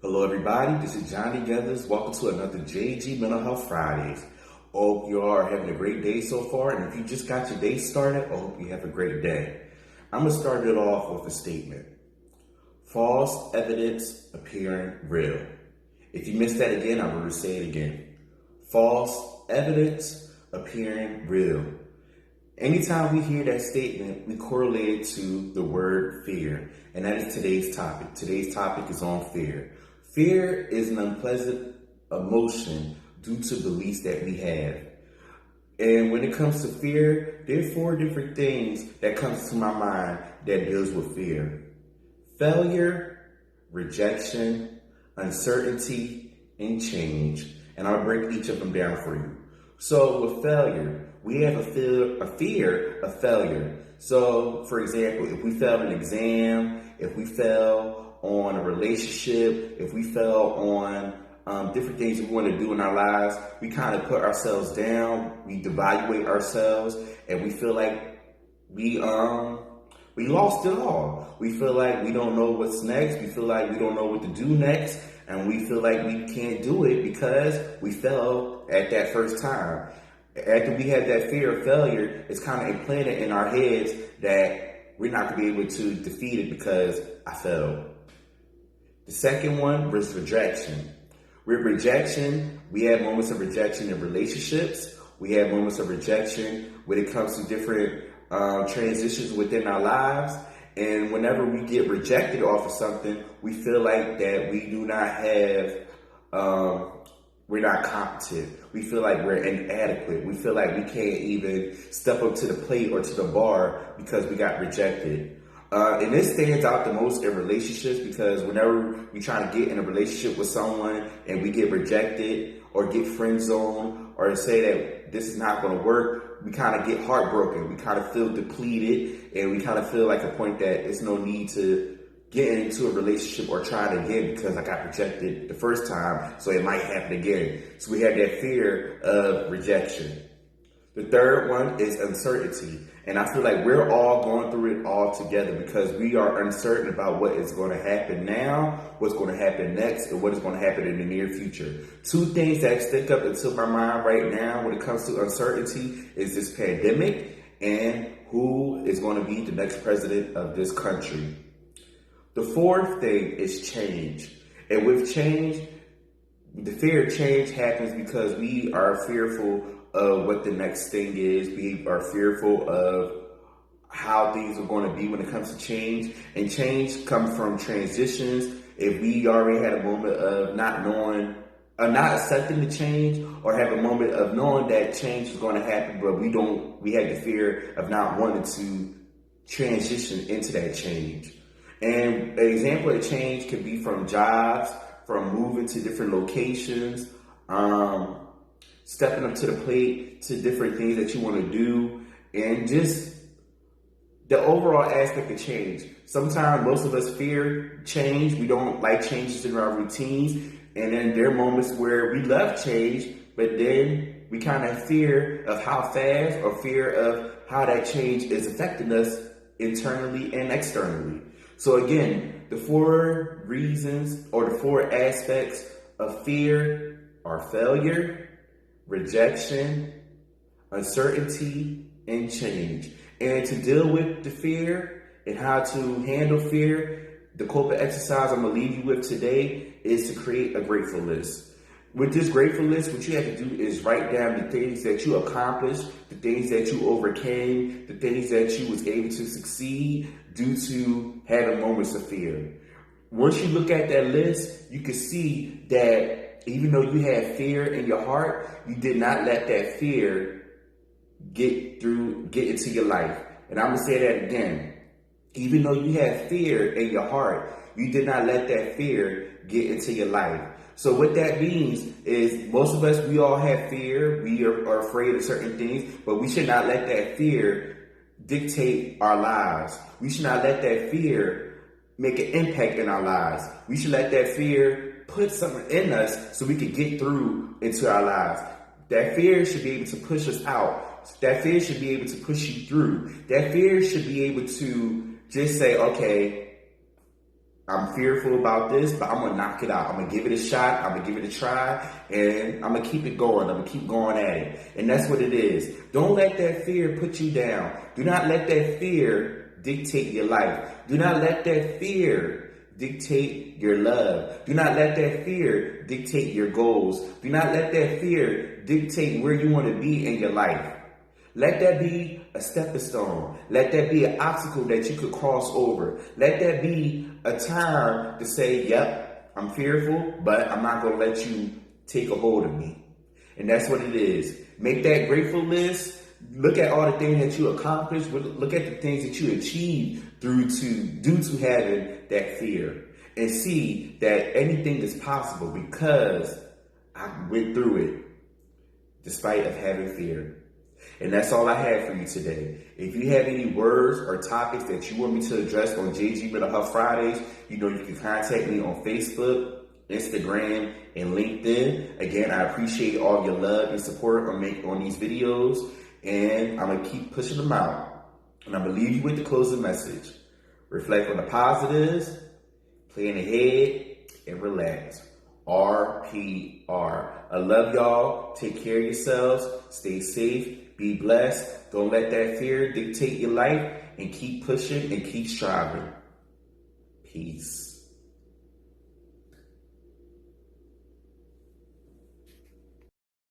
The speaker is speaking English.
Hello, everybody. This is Johnny Gathers. Welcome to another JG Mental Health Fridays. Hope you are having a great day so far. And if you just got your day started, I hope you have a great day. I'm going to start it off with a statement. False evidence appearing real. If you missed that again, I'm going to say it again. False evidence appearing real. Anytime we hear that statement, we correlate it to the word fear. And that is today's topic. Today's topic is on fear. Fear is an unpleasant emotion due to beliefs that we have. And when it comes to fear, there are 4 different things that comes to my mind that deals with fear. Failure, rejection, uncertainty, and change. And I'll break each of them down for you. So with failure, we have a fear of failure. So for example, if we fail an exam, if we fail on a relationship, if we fail on different things we want to do in our lives, we kind of put ourselves down, we devaluate ourselves, and we feel like we lost it all. We feel like we don't know what's next. We feel like we don't know what to do next. And we feel like we can't do it because we fell at that first time. After we have that fear of failure, it's kind of implanted in our heads that we're not going to be able to defeat it because I failed. The second one was rejection. With rejection, we have moments of rejection in relationships. We have moments of rejection when it comes to different transitions within our lives. And whenever we get rejected off of something, we feel like that we do not have, we're not competent. We feel like we're inadequate. We feel like we can't even step up to the plate or to the bar because we got rejected. And this stands out the most in relationships because whenever we try to get in a relationship with someone and we get rejected or get friend zoned or say that this is not going to work, we kind of get heartbroken. We kind of feel depleted and we kind of feel like a point that there's no need to get into a relationship or try it again because I got rejected the first time, so it might happen again. So we have that fear of rejection. The third one is uncertainty. And I feel like we're all going through it all together because we are uncertain about what is going to happen now, what's going to happen next, and what is going to happen in the near future. 2 things that stick up into my mind right now when it comes to uncertainty is this pandemic and who is going to be the next president of this country. The 4th thing is change. And with change, the fear of change happens because we are fearful of what the next thing is. We are fearful of how things are going to be when it comes to change. And change comes from transitions. If we already had a moment of not knowing, not accepting the change, or have a moment of knowing that change is going to happen, but we have the fear of not wanting to transition into that change. And an example of change could be from jobs, from moving to different locations, stepping up to the plate, to different things that you want to do, and just the overall aspect of change. Sometimes most of us fear change. We don't like changes in our routines. And then there are moments where we love change, but then we kind of fear of how fast or fear of how that change is affecting us internally and externally. So again, the 4 reasons or the 4 aspects of fear are failure, rejection, uncertainty, and change. And to deal with the fear and how to handle fear, the corporate exercise I'm going to leave you with today is to create a grateful list. With this grateful list, what you have to do is write down the things that you accomplished, the things that you overcame, the things that you was able to succeed due to having moments of fear. Once you look at that list, you can see that even though you had fear in your heart, you did not let that fear get into your life. And I'm going to say that again. Even though you had fear in your heart, you did not let that fear get into your life. So what that means is most of us, we all have fear. We are afraid of certain things, but we should not let that fear dictate our lives. We should not let that fear make an impact in our lives. We should let that fear put something in us so we can get through into our lives. That fear should be able to push us out. That fear should be able to push you through. That fear should be able to just say, okay, I'm fearful about this, but I'm going to knock it out. I'm going to give it a shot. I'm going to give it a try, and I'm going to keep it going. I'm going to keep going at it. And that's what it is. Don't let that fear put you down. Do not let that fear dictate your life. Do not let that fear dictate your love. Do not let that fear dictate your goals. Do not let that fear dictate where you want to be in your life. Let that be a stepping stone. Let that be an obstacle that you could cross over. Let that be a time to say, yep, I'm fearful, but I'm not going to let you take a hold of me. And that's what it is. Make that grateful list. Look at all the things that you accomplished. Look at the things that you achieved due to having that fear. And see that anything is possible because I went through it despite of having fear. And that's all I have for you today. If you have any words or topics that you want me to address on JG Mental Health Fridays, you can contact me on Facebook, Instagram, and LinkedIn. Again, I appreciate all your love and support on these videos, and I'm going to keep pushing them out. And I'm going to leave you with the closing message. Reflect on the positives, plan ahead, and relax. RPR. I love y'all. Take care of yourselves. Stay safe. Be blessed. Don't let that fear dictate your life, and keep pushing and keep striving. Peace.